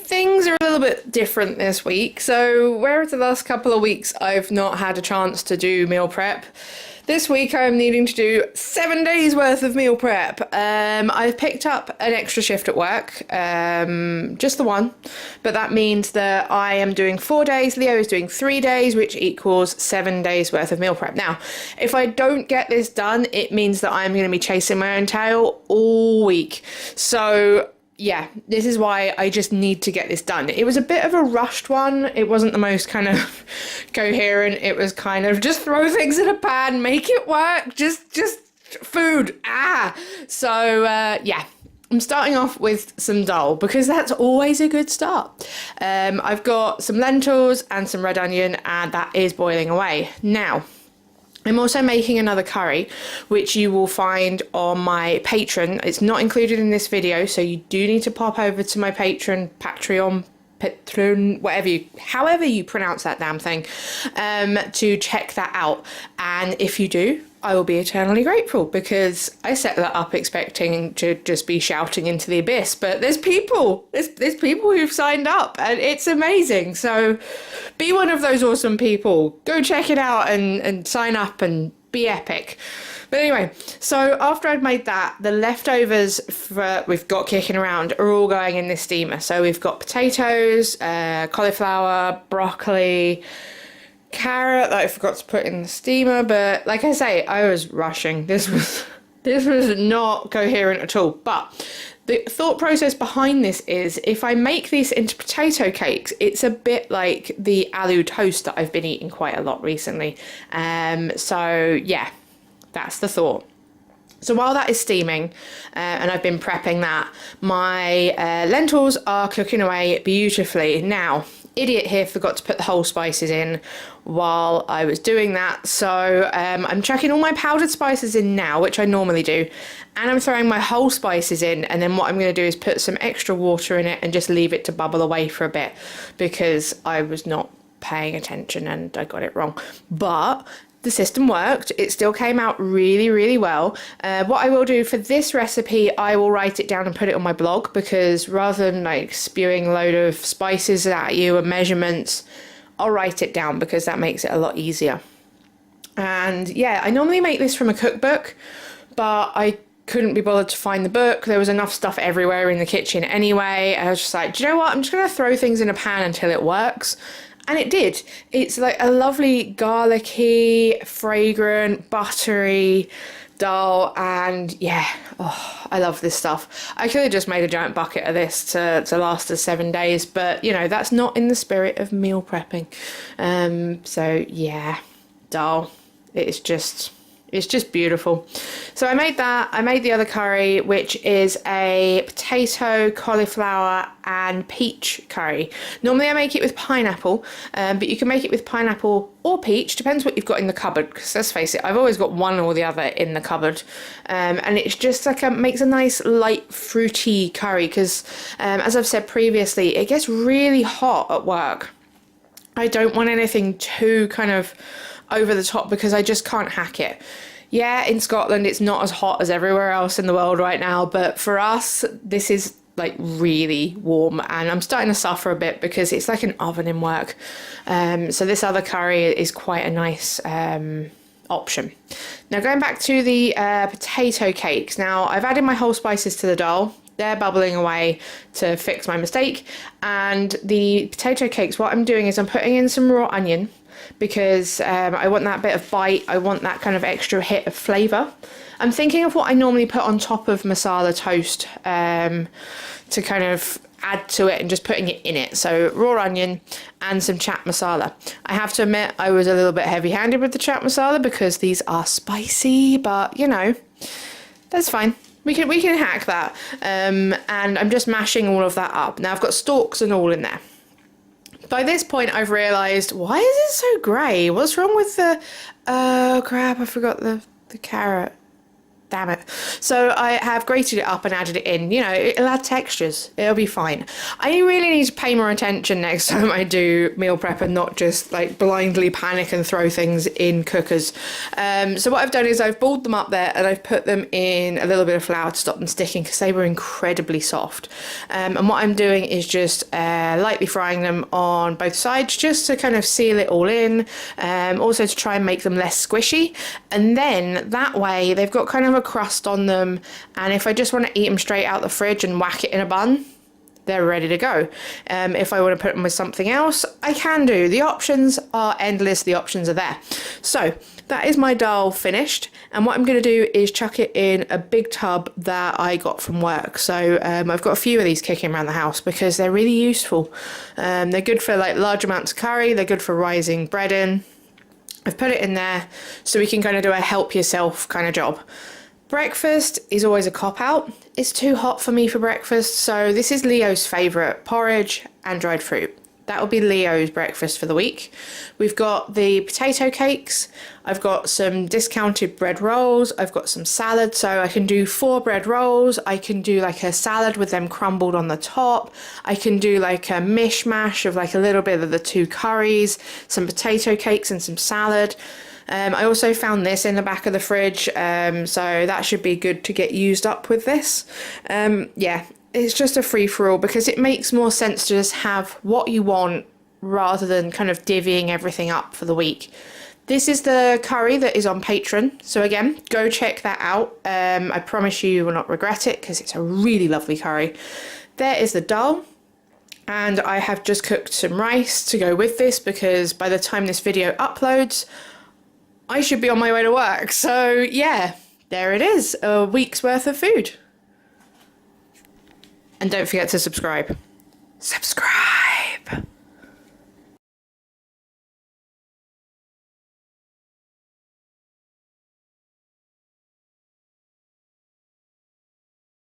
things are a little bit different this week. So whereas the last couple of weeks I've not had a chance to do meal prep, this week I'm needing to do 7 days worth of meal prep. I've picked up an extra shift at work, just the one, but that means that I am doing 4 days, Leo is doing 3 days, which equals 7 days worth of meal prep. Now, if I don't get this done, it means that I'm going to be chasing my own tail all week. So yeah, this is why I just need to get this done. It was a bit of a rushed one. It wasn't the most kind of coherent. It was kind of just throw things in a pan, make it work, just food. So yeah, I'm starting off with some dal because that's always a good start. I've got some lentils and some red onion, and that is boiling away. Now, I'm also making another curry, which you will find on my Patreon. It's not included in this video, so you do need to pop over to my Patreon, however you pronounce that damn thing, to check that out. And if you do, I will be eternally grateful, because I set that up expecting to just be shouting into the abyss, but there's people who've signed up, and it's amazing. So be one of those awesome people. Go check it out and sign up and be epic. But anyway, so after I'd made that, the leftovers we've got kicking around are all going in this steamer. So we've got potatoes, cauliflower, broccoli, carrot that I forgot to put in the steamer, but like I say, I was rushing. This was not coherent at all. But the thought process behind this is, if I make these into potato cakes, it's a bit like the aloo toast that I've been eating quite a lot recently. So yeah, that's the thought. So while that is steaming, and I've been prepping that, my lentils are cooking away beautifully. Now, idiot here forgot to put the whole spices in while I was doing that. So I'm chucking all my powdered spices in now, which I normally do, and I'm throwing my whole spices in, and then what I'm going to do is put some extra water in it and just leave it to bubble away for a bit, because I was not paying attention and I got it wrong. But the system worked. It still came out really, really well. What I will do for this recipe, I will write it down and put it on my blog, because rather than like spewing a load of spices at you and measurements, I'll write it down, because that makes it a lot easier. And yeah, I normally make this from a cookbook, but I couldn't be bothered to find the book. There was enough stuff everywhere in the kitchen anyway. I was just like, do you know what? I'm just going to throw things in a pan until it works. And it did. It's like a lovely garlicky, fragrant, buttery dal, and yeah, oh, I love this stuff. I could have just made a giant bucket of this to last us 7 days, but you know, that's not in the spirit of meal prepping. So yeah, dal, it's just beautiful. So I made that. I made the other curry, which is a potato, cauliflower and peach curry. Normally I make it with pineapple, but you can make it with pineapple or peach, depends what you've got in the cupboard, because let's face it, I've always got one or the other in the cupboard. And it's just like makes a nice light fruity curry, because as I've said previously, it gets really hot at work. I don't want anything too kind of over the top, because I just can't hack it. Yeah, in Scotland it's not as hot as everywhere else in the world right now, but for us this is like really warm, and I'm starting to suffer a bit because it's like an oven in work. So this other curry is quite a nice option. Now going back to the potato cakes, now I've added my whole spices to the dal. They're bubbling away to fix my mistake. And the potato cakes, what I'm doing is I'm putting in some raw onion, because I want that bit of bite. I want that kind of extra hit of flavour. I'm thinking of what I normally put on top of masala toast to kind of add to it, and just putting it in it. So raw onion and some chaat masala. I have to admit I was a little bit heavy-handed with the chaat masala, because these are spicy, but you know, that's fine. We can hack that. And I'm just mashing all of that up. Now I've got stalks and all in there. By this point I've realised, why is it so grey? What's wrong with the... Oh crap, I forgot the carrot. damn it. So I have grated it up and added it in. You know, it'll add textures. It'll be fine. I really need to pay more attention next time I do meal prep and not just like blindly panic and throw things in cookers. So what I've done is I've balled them up there and I've put them in a little bit of flour to stop them sticking because they were incredibly soft. And what I'm doing is just lightly frying them on both sides just to kind of seal it all in. Also to try and make them less squishy. And then that way they've got kind of a crust on them, and if I just want to eat them straight out the fridge and whack it in a bun, they're ready to go. If I want to put them with something else, I can do. The options are endless, the options are there. So that is my dal finished, and what I'm going to do is chuck it in a big tub that I got from work. So I've got a few of these kicking around the house because they're really useful. They're good for like large amounts of curry, they're good for rising bread in. I've put it in there so we can kind of do a help yourself kind of job. Breakfast is always a cop-out. It's too hot for me for breakfast, so this is Leo's favourite, porridge and dried fruit. That will be Leo's breakfast for the week. We've got the potato cakes. I've got some discounted bread rolls. I've got some salad, so I can do 4 bread rolls. I can do like a salad with them crumbled on the top. I can do like a mishmash of like a little bit of the 2 curries, some potato cakes and some salad. I also found this in the back of the fridge, so that should be good to get used up with this. Yeah, it's just a free-for-all because it makes more sense to just have what you want rather than kind of divvying everything up for the week. This is the curry that is on Patreon, so again, go check that out. I promise you will not regret it because it's a really lovely curry. There is the dal. And I have just cooked some rice to go with this because by the time this video uploads, I should be on my way to work. So yeah, there it is, a week's worth of food. And don't forget to subscribe.